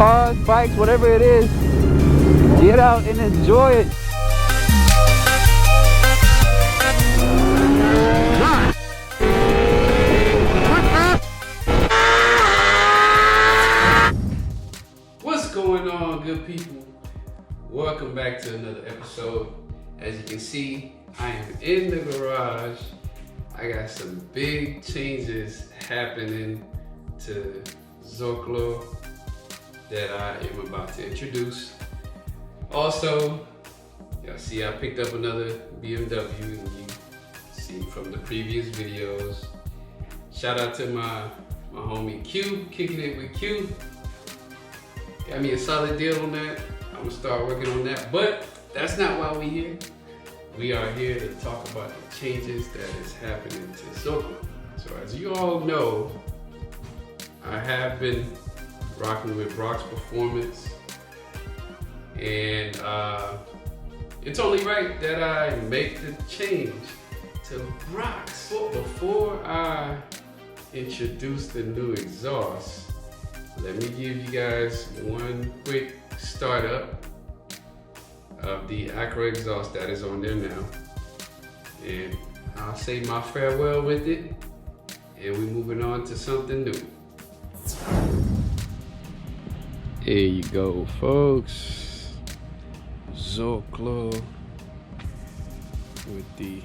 Cars, bikes, whatever it is, get out and enjoy it. What's going on, good people? Welcome back to another episode. As you can see, I am in the garage. I got some big changes happening to Zoclo that I am about to introduce. Also, y'all see I picked up another BMW, and you see from the previous videos. Shout out to my homie Q, kicking it with Q. Got me a solid deal on that. I'm gonna start working on that, but that's not why we here. We are here to talk about the changes that is happening to Zoclo. So as you all know, I have been rocking with Brock's Performance, and it's only right that I make the change to Brock's. Before I introduce the new exhaust, let me give you guys one quick startup of the Acura exhaust that is on there now, and I'll say my farewell with it, and we're moving on to something new. There you go, folks. Zoclo with the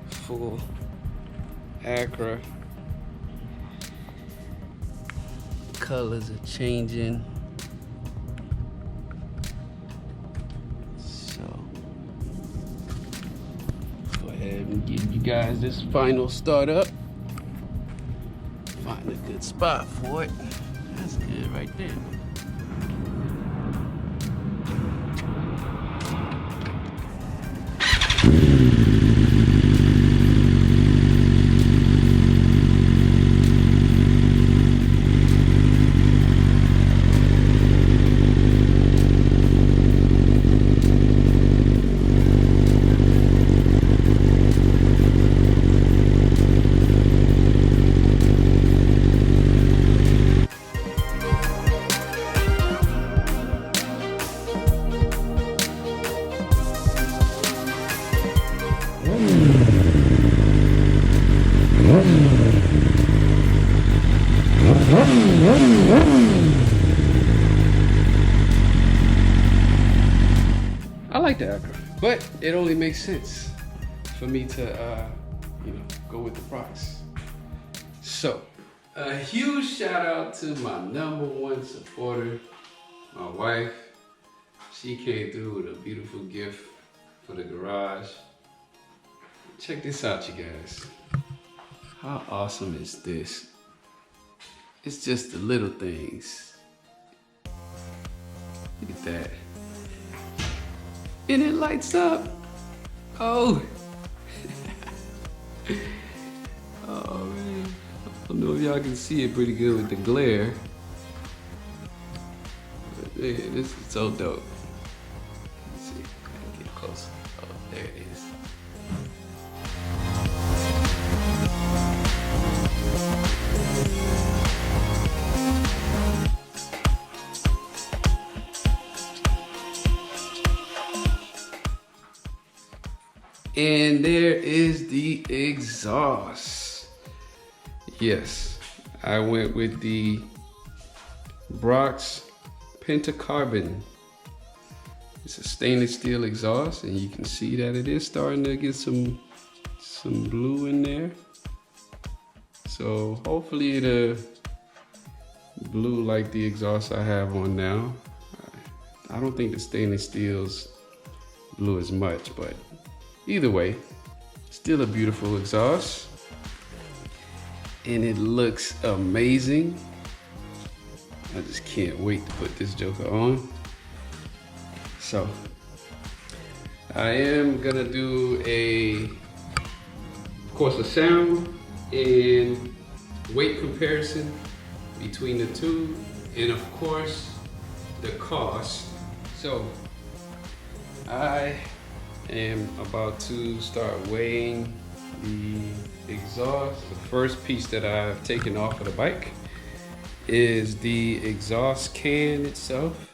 full Acura. Colors are changing. So, go ahead and give you guys this final startup. Find a good spot for it. That's good right there. I like the Acura, but it only makes sense for me to, go with the price. So, a huge shout out to my #1 supporter, my wife. She came through with a beautiful gift for the garage. Check this out, you guys. How awesome is this? It's just the little things. Look at that. And it lights up. Oh. Oh man. I don't know if y'all can see it pretty good with the glare. But man, this is so dope. Let's see, I can get closer. Oh, there it is. And there is the exhaust. Yes, I went with the Brock's Pentacarbon. It's a stainless steel exhaust, and you can see that it is starting to get some blue in there. So hopefully it'll blue like the exhaust I have on now. I don't think the stainless steels blew as much, but either way, still a beautiful exhaust. And it looks amazing. I just can't wait to put this joker on. So I am gonna do of course, a sound and weight comparison between the two, and of course the cost. So I am about to start weighing the exhaust. The first piece that I've taken off of the bike is the exhaust can itself.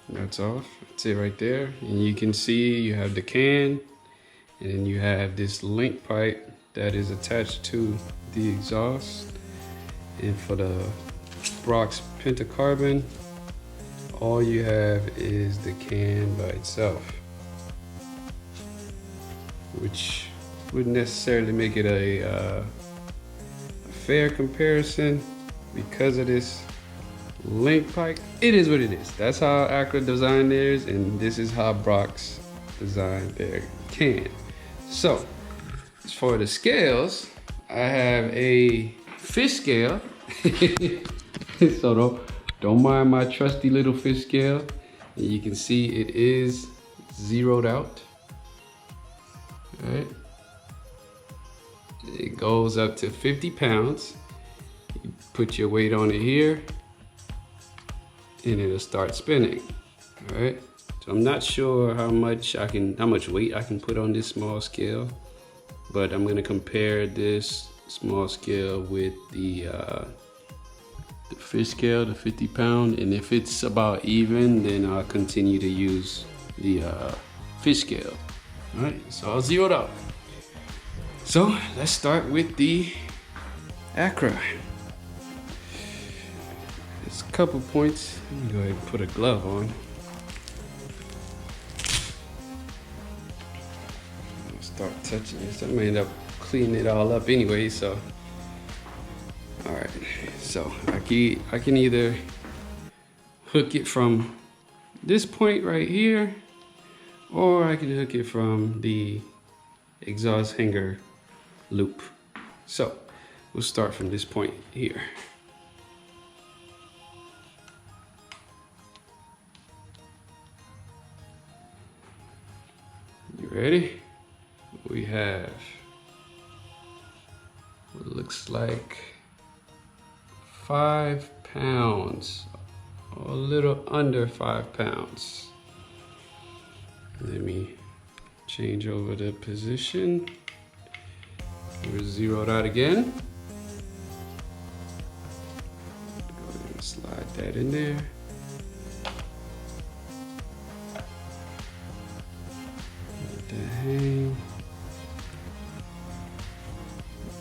That's off. That's it right there. And you can see you have the can, and then you have this link pipe that is attached to the exhaust. And for the Brock's Pentacarbon, all you have is the can by itself, which wouldn't necessarily make it a fair comparison because of this link pipe. It is what it is. That's how Acra designed theirs, and this is how Brock's designed their can. So, as for the scales, I have a fish scale. So don't mind my trusty little fish scale. And you can see it is zeroed out. All right. It goes up to 50 pounds. You put your weight on it here, and it'll start spinning. All right. So I'm not sure how much weight I can put on this small scale, but I'm gonna compare this small scale with the fish scale, the 50 pound, and if it's about even, then I'll continue to use the fish scale. All right, so I'll zero it out. So let's start with the Acra. There's a couple points. Let me go ahead and put a glove on. I'll start touching this. I'm gonna end up cleaning it all up anyway, so. All right, so I can either hook it from this point right here, or I can hook it from the exhaust hanger loop. So we'll start from this point here. You ready? We have what looks like 5 pounds, or a little under 5 pounds. Let me change over the position. We're zeroed out again. Go ahead and slide that in there. Let that hang.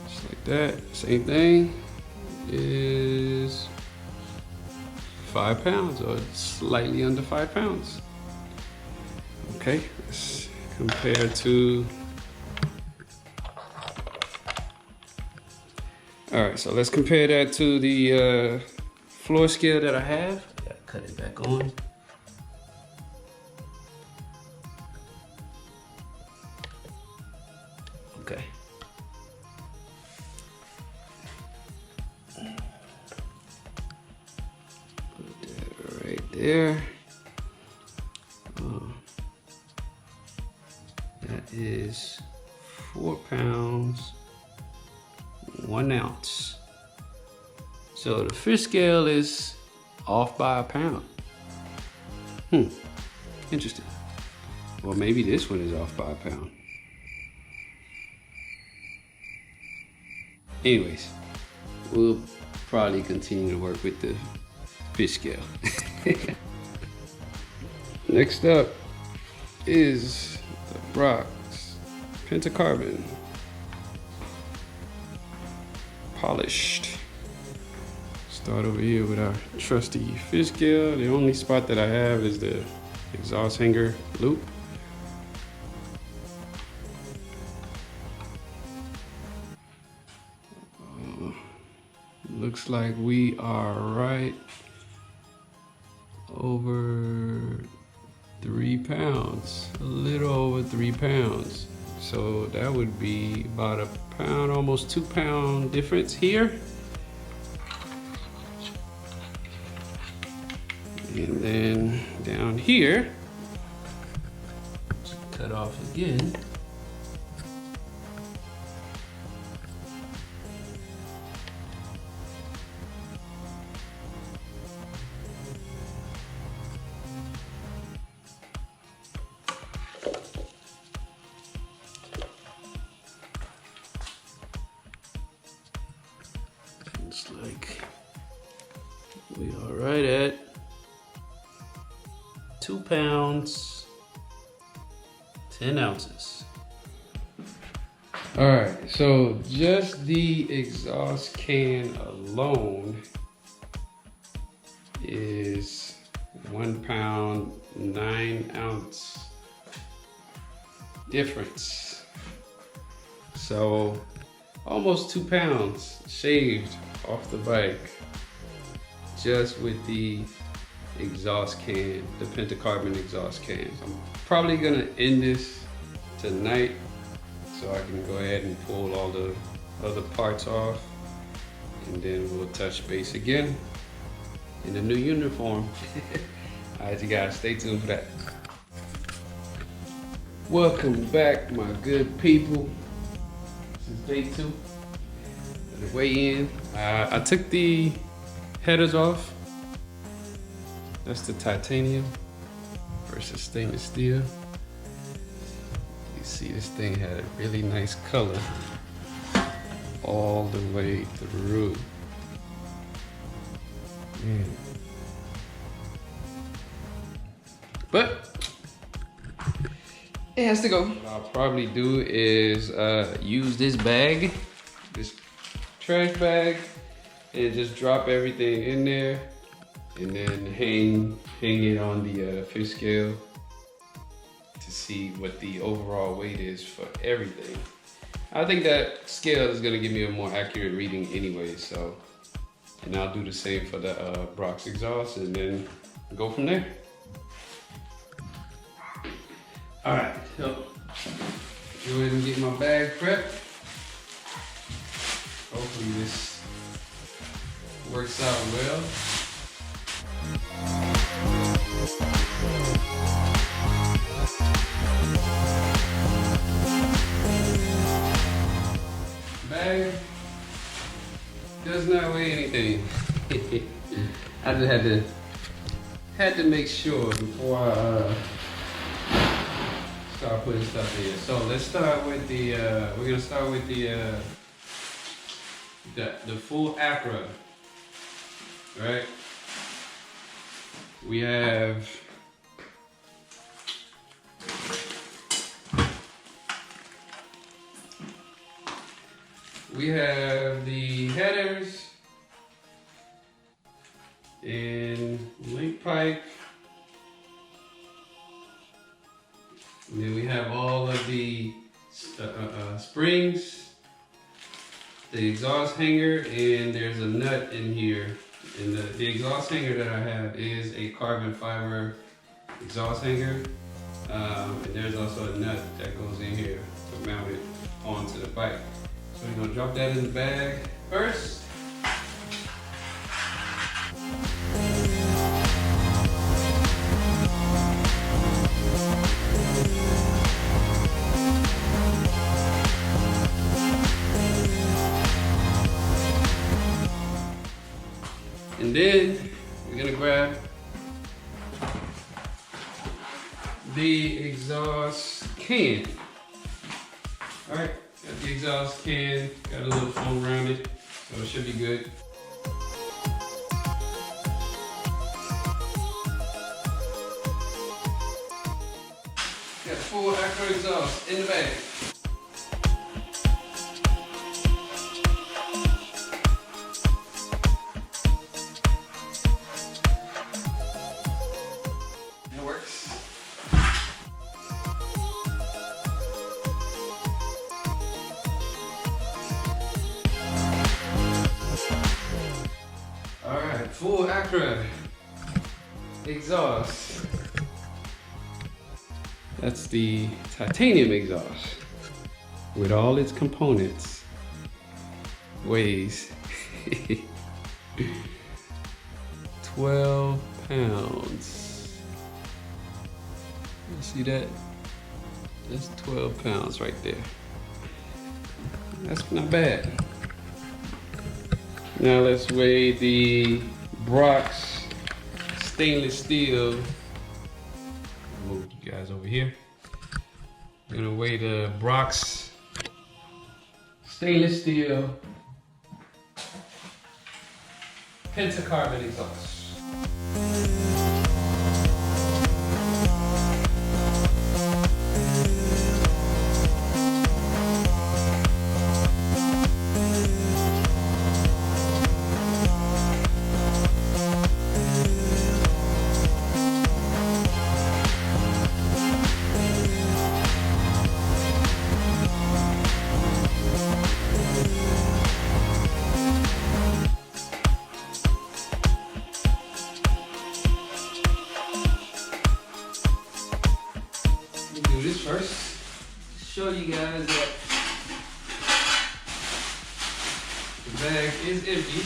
Just like that. Same thing. Is 5 pounds, or slightly under 5 pounds. Okay, let's compare to. All right, so let's compare that to the floor scale that I have. Gotta cut it back on. Okay. There. That is 4 pounds, 1 ounce. So the fish scale is off by a pound. Interesting. Well, maybe this one is off by a pound. Anyways, we'll probably continue to work with the fish scale. Next up is the Brock's Pentacarbon polished. Start over here with our trusty fish scale. The only spot that I have is the exhaust hanger loop. Looks like we are right over 3 pounds, a little over 3 pounds. So that would be about a pound, almost 2 pound difference here. And then down here, cut off again. Looks like we are right at 2 pounds, 10 ounces. All right, so just the exhaust can alone is 1 pound, 9 ounce difference. So almost 2 pounds shaved off the bike just with the exhaust can, the pentacarbon exhaust can. I'm probably gonna end this tonight so I can go ahead and pull all the other parts off, and then we'll touch base again in the new uniform. All right, you guys, stay tuned for that. Welcome back, my good people. This is day 2 of the weigh-in. I took the headers off. That's the titanium versus stainless steel. You see this thing had a really nice color all the way through. Man. But it has to go. What I'll probably do is use this bag, this trash bag, and just drop everything in there, and then hang it on the fish scale to see what the overall weight is for everything. I think that scale is gonna give me a more accurate reading anyway, so, and I'll do the same for the Brox exhaust and then go from there. All right, so go ahead and get my bag prepped. Hopefully this works out well. Bag does not weigh anything. I just had to make sure before I start putting stuff in. So let's start with the we're gonna start with the full AKRA, right? We have the headers and link pipe, and then we have all of the springs, the exhaust hanger, and there's a nut in here. And the exhaust hanger that I have is a carbon fiber exhaust hanger. And there's also a nut that goes in here to mount it onto the bike. So we're gonna drop that in the bag first. And then we're gonna grab the exhaust can. All right, got the exhaust can, got a little foam around it, so it should be good. Got full AKRA exhaust in the bag. Full AKRA. exhaust. That's the titanium exhaust with all its components. Weighs 12 pounds. You see that? That's 12 pounds right there. That's not bad. Now let's weigh the Brock's stainless steel. Move you guys over here. I'm gonna weigh the Brock's stainless steel pentacarbon exhaust. Do this first. Show you guys that the bag is empty.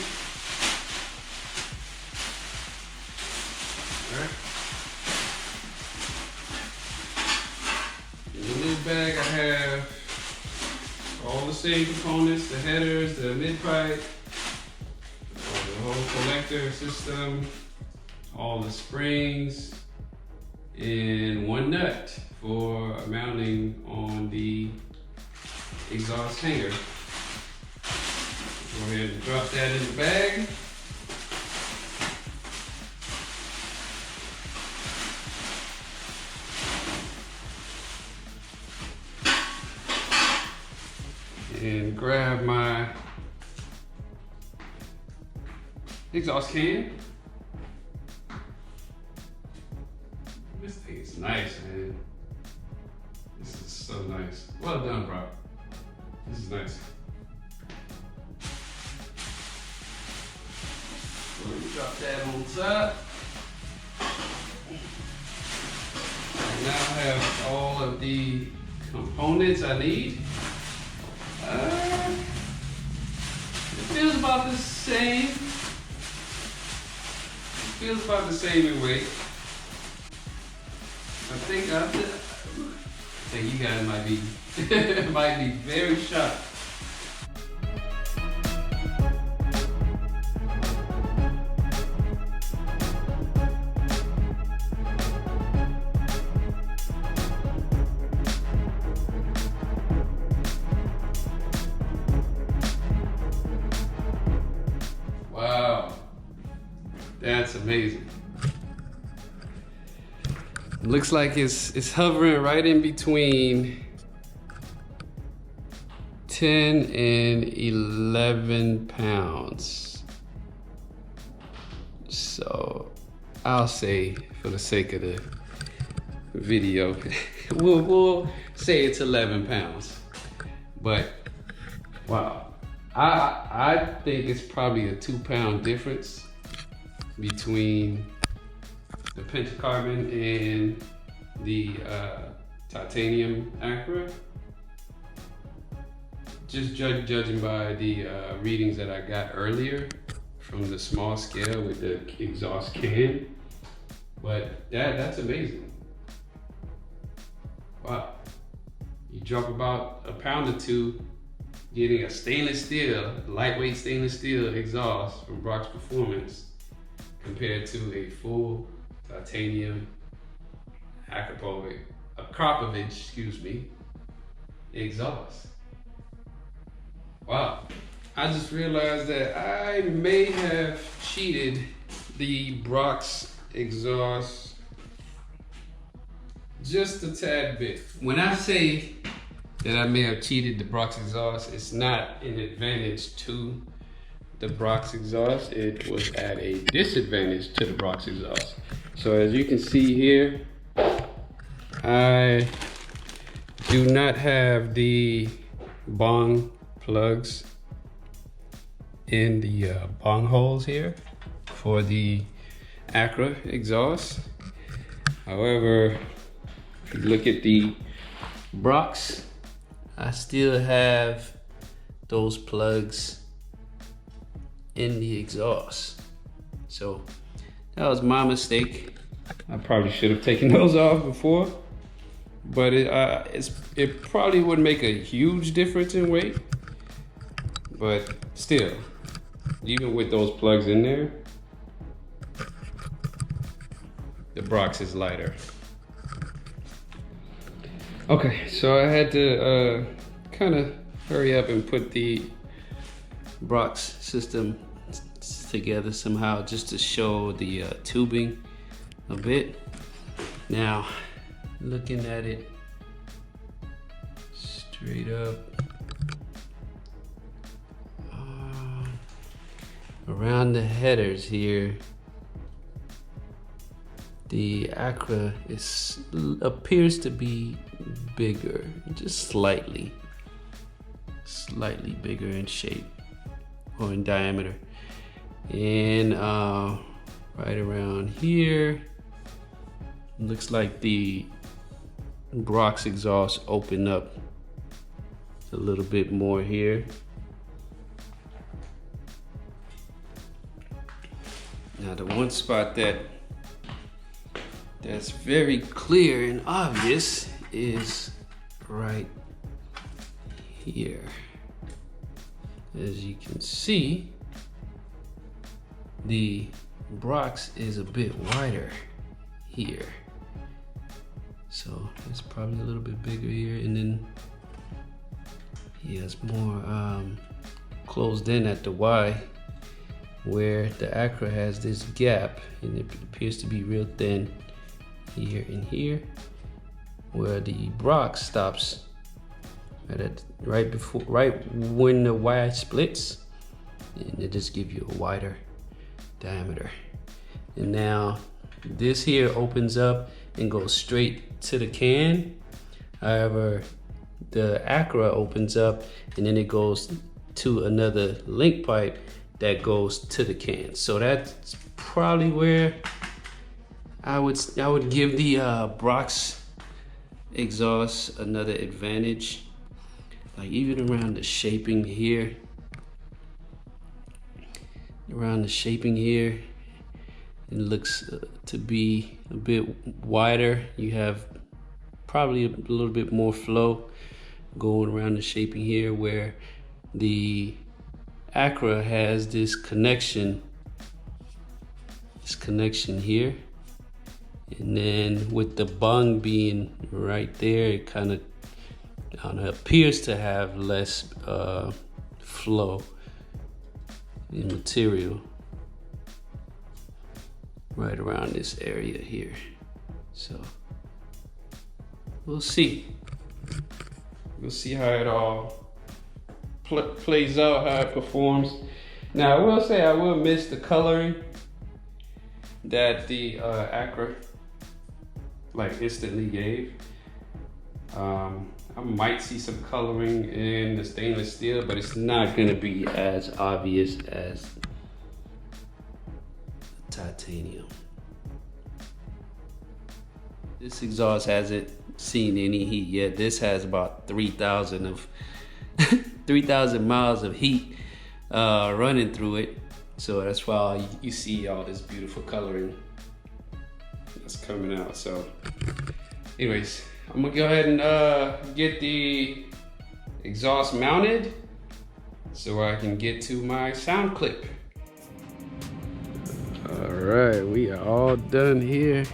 Alright. In the little bag I have all the same components, the headers, the mid-pipe, the whole collector system, all the springs, and one nut for mounting on the exhaust hanger. Go ahead and drop that in the bag. And grab my exhaust can. This thing is nice, man. This is so nice. Well done, bro. This is nice. So let me drop that on top. Now I have all of the components I need. It feels about the same. It feels about the same in weight. I think you guys might be very shocked. Wow, that's amazing. Looks like it's hovering right in between 10 and 11 pounds. So I'll say, for the sake of the video, we'll say it's 11 pounds. But wow, I think it's probably a 2-pound difference between the pentacarbon and the titanium AKRA. Just judging by the readings that I got earlier from the small scale with the exhaust can. But that's amazing. Wow. You drop about a pound or two getting a stainless steel, lightweight stainless steel exhaust from Brock's Performance compared to a full titanium AKRAPOVIC, excuse me, exhaust. Wow. I just realized that I may have cheated the Brock's exhaust just a tad bit. When I say that I may have cheated the Brock's exhaust, it's not an advantage to the Brock's exhaust. It was at a disadvantage to the Brock's exhaust. So as you can see here, I do not have the bong plugs in the bong holes here for the AKRA exhaust. However, if you look at the Brocs, I still have those plugs in the exhaust. So that was my mistake. I probably should have taken those off before, but it probably wouldn't make a huge difference in weight. But still, even with those plugs in there, the Brocs is lighter. Okay, so I had to kind of hurry up and put the Brocs system together somehow, just to show the tubing a bit. Now, looking at it straight up, around the headers here, the AKRA appears to be bigger, just slightly bigger in shape or in diameter. And right around here, looks like the Brocs exhaust open up a little bit more here. Now the one spot that's very clear and obvious is right here. As you can see, the Brocs is a bit wider here. So it's probably a little bit bigger here, and then it's more closed in at the Y, where the AKRA has this gap, and it appears to be real thin here and here, where the Brocs stops right when the Y splits, and it just gives you a wider diameter. And now this here opens up and goes straight to the can. However, the AKRA opens up and then it goes to another link pipe that goes to the can. So that's probably where I would give the Brocs exhaust another advantage. Like even around the shaping here, it looks to be a bit wider. You have probably a little bit more flow going around the shaping here, where the AKRA has this connection here, and then with the bung being right there, it kind of appears to have less flow in material right around this area here. So we'll see how it all plays out, how it performs. Now I will say I will miss the coloring that the AKRA like instantly gave. I might see some coloring in the stainless steel, but it's not gonna be as obvious as titanium. This exhaust hasn't seen any heat yet. This has about 3,000 miles of heat running through it. So that's why you see all this beautiful coloring that's coming out. So anyways, I'm gonna go ahead and get the exhaust mounted so I can get to my sound clip. All right, we are all done here.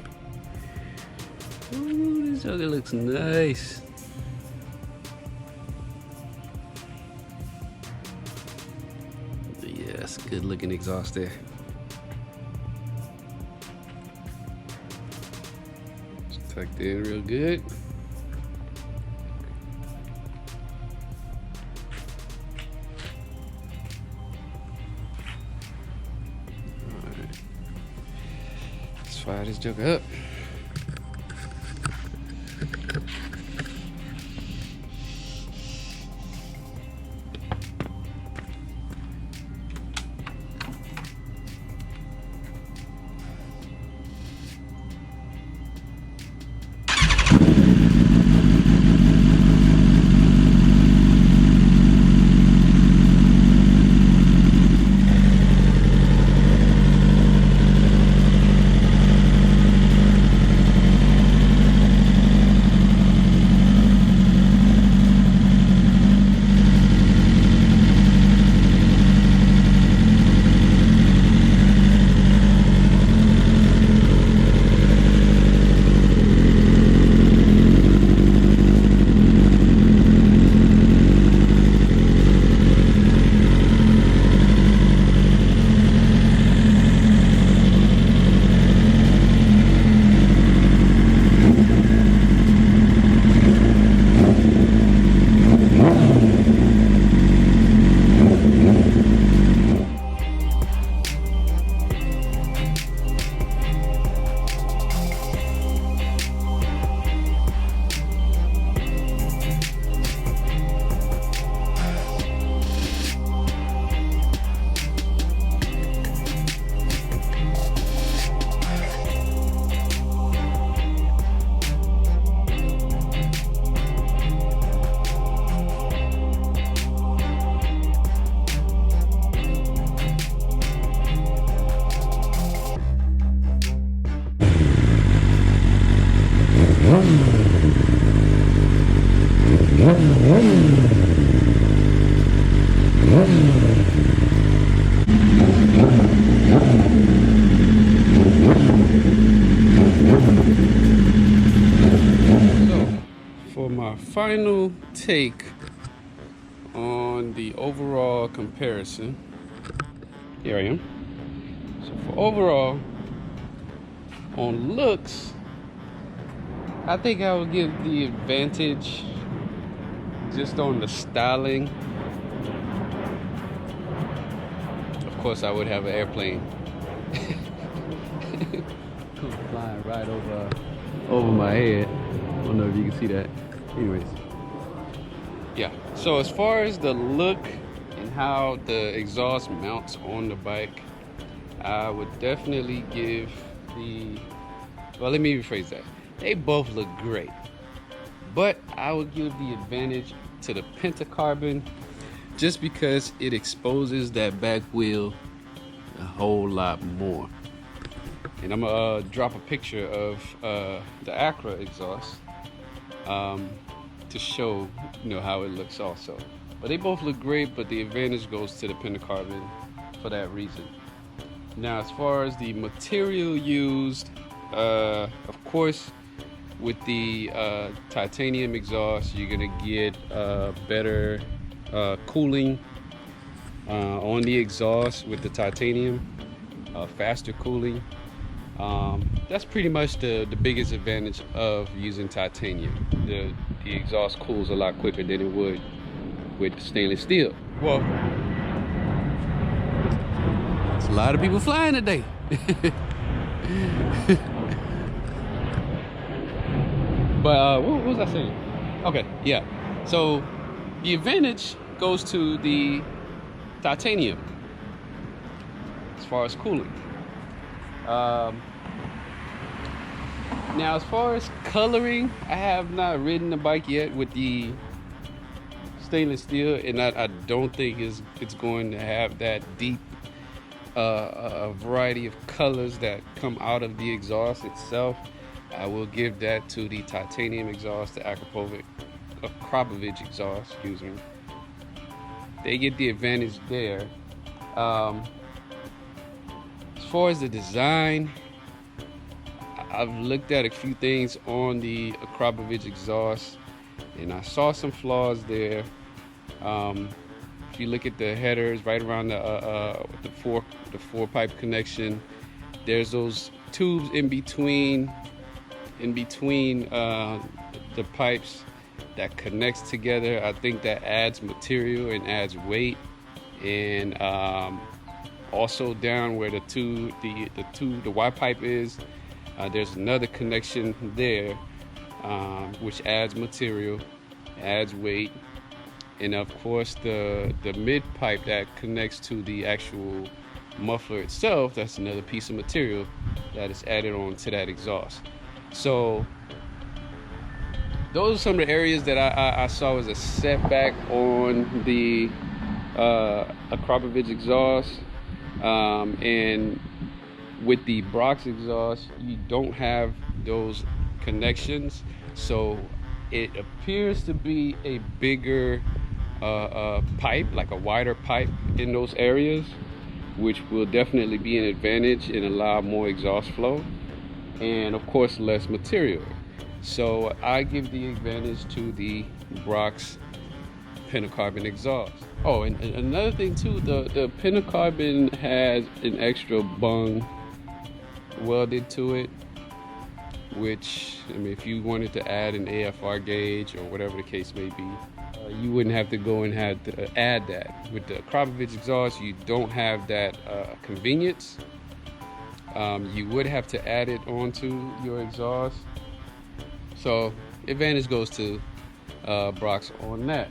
Ooh, this sucker looks nice. Yeah, that's a good looking exhaust there. It's tucked in real good. Fire this joker up. For my final take on the overall comparison, here I am. So for overall, on looks, I think I would give the advantage just on the styling. Of course, I would have an airplane flying right over my head. I don't know if you can see that. Anyways, yeah. So as far as the look and how the exhaust mounts on the bike, I would definitely give the, well, let me rephrase that. They both look great, but I would give the advantage to the pentacarbon just because it exposes that back wheel a whole lot more. And I'm gonna drop a picture of the Acra exhaust to show, you know, how it looks also. But they both look great, but the advantage goes to the pentacarbon for that reason. Now, as far as the material used, of course, with the titanium exhaust, you're gonna get better cooling on the exhaust with the titanium, faster cooling. That's pretty much the biggest advantage of using titanium. The exhaust cools a lot quicker than it would with stainless steel. Well, there's a lot of people flying today. But what was I saying? Okay, yeah. So the advantage goes to the titanium as far as cooling. Now, as far as coloring, I have not ridden the bike yet with the stainless steel, and I don't think it's going to have that deep a variety of colors that come out of the exhaust itself. I will give that to the titanium exhaust, the AKRAPOVIC exhaust, excuse me. They get the advantage there. As far as the design, I've looked at a few things on the AKRAPOVIC exhaust, and I saw some flaws there. If you look at the headers right around the four pipe connection, there's those tubes in between the pipes that connects together. I think that adds material and adds weight, and also down where the Y pipe is, there's another connection there, which adds material, adds weight, and of course the mid pipe that connects to the actual muffler itself, that's another piece of material that is added on to that exhaust. So those are some of the areas that I saw as a setback on the AKRAPOVIC exhaust. And with the Brox exhaust, you don't have those connections, so it appears to be a bigger pipe, like a wider pipe in those areas, which will definitely be an advantage and allow more exhaust flow, and of course less material. So I give the advantage to the Brox pentacarbon exhaust. Oh, and another thing too, the pentacarbon has an extra bung welded to it, which, I mean, if you wanted to add an AFR gauge or whatever the case may be, you wouldn't have to go and have to add that. With the AKRAPOVIC exhaust, you don't have that convenience. You would have to add it onto your exhaust. So advantage goes to Brox on that.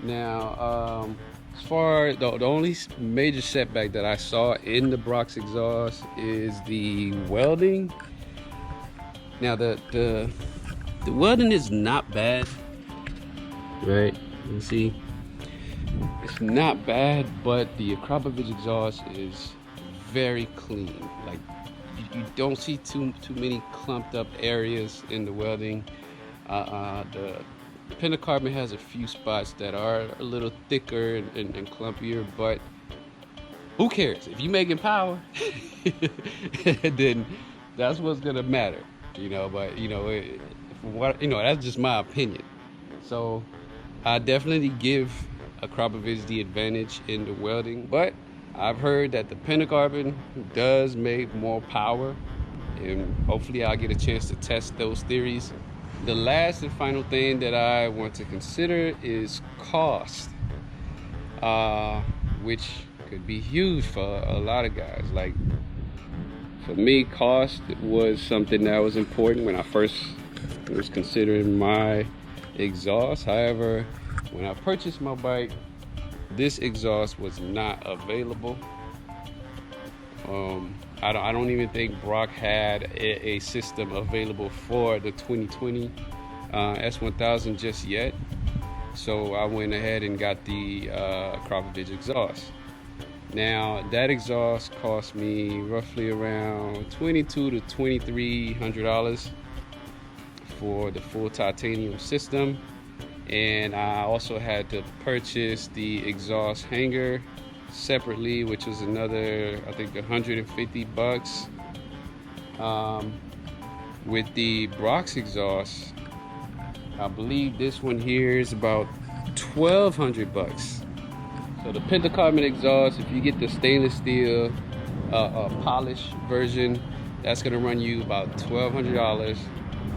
Now, as far the only major setback that I saw in the Brox exhaust is the welding. Now the welding is not bad, right? You see, it's not bad, but the AKRAPOVIC exhaust is very clean. Like you don't see too many clumped up areas in the welding. The pentacarbon has a few spots that are a little thicker and clumpier, but who cares? If you're making power, then that's what's gonna matter, you know. But you know, that's just my opinion. So I definitely give AKRAPOVIC the advantage in the welding, but I've heard that the pentacarbon does make more power, and hopefully I'll get a chance to test those theories. The last and final thing that I want to consider is cost, which could be huge for a lot of guys. Like for me, cost was something that was important when I first was considering my exhaust. However, when I purchased my bike, this exhaust was not available. I don't even think Brock had a system available for the 2020 S1000 just yet. So I went ahead and got the AKRAPOVIC exhaust. Now that exhaust cost me roughly around $2,200 to $2,300 for the full titanium system. And I also had to purchase the exhaust hanger separately, which was another, I think, $150. With the Brox exhaust, I believe this one here is about $1,200. So the pentacarbon exhaust, if you get the stainless steel polished version, that's gonna run you about $1,200.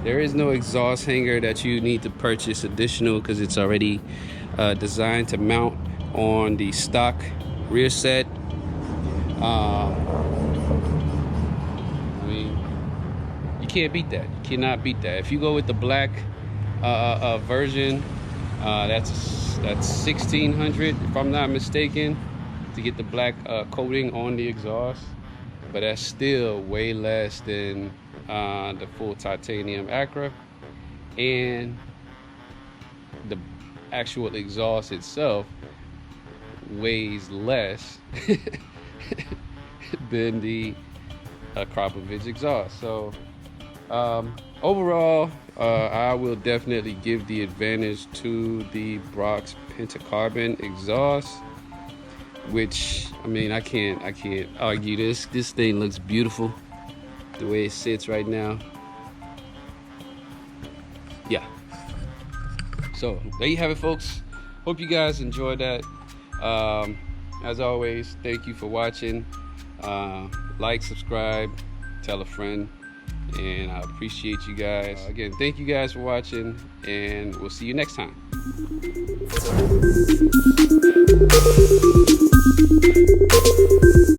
There is no exhaust hanger that you need to purchase additional because it's already designed to mount on the stock rear set. I mean, you can't beat that. You cannot beat that. If you go with the black version, that's $1,600 if I'm not mistaken, to get the black coating on the exhaust. But that's still way less than the full titanium AKRA, and the actual exhaust itself weighs less than the AKRAPOVIC exhaust. So overall, I will definitely give the advantage to the Brox pentacarbon exhaust, which, I mean, I can't argue this. This thing looks beautiful the way it sits right now. Yeah. So there you have it, folks. Hope you guys enjoyed that. As always, thank you for watching. Like, subscribe, tell a friend, and I appreciate you guys. Again, thank you guys for watching, and we'll see you next time.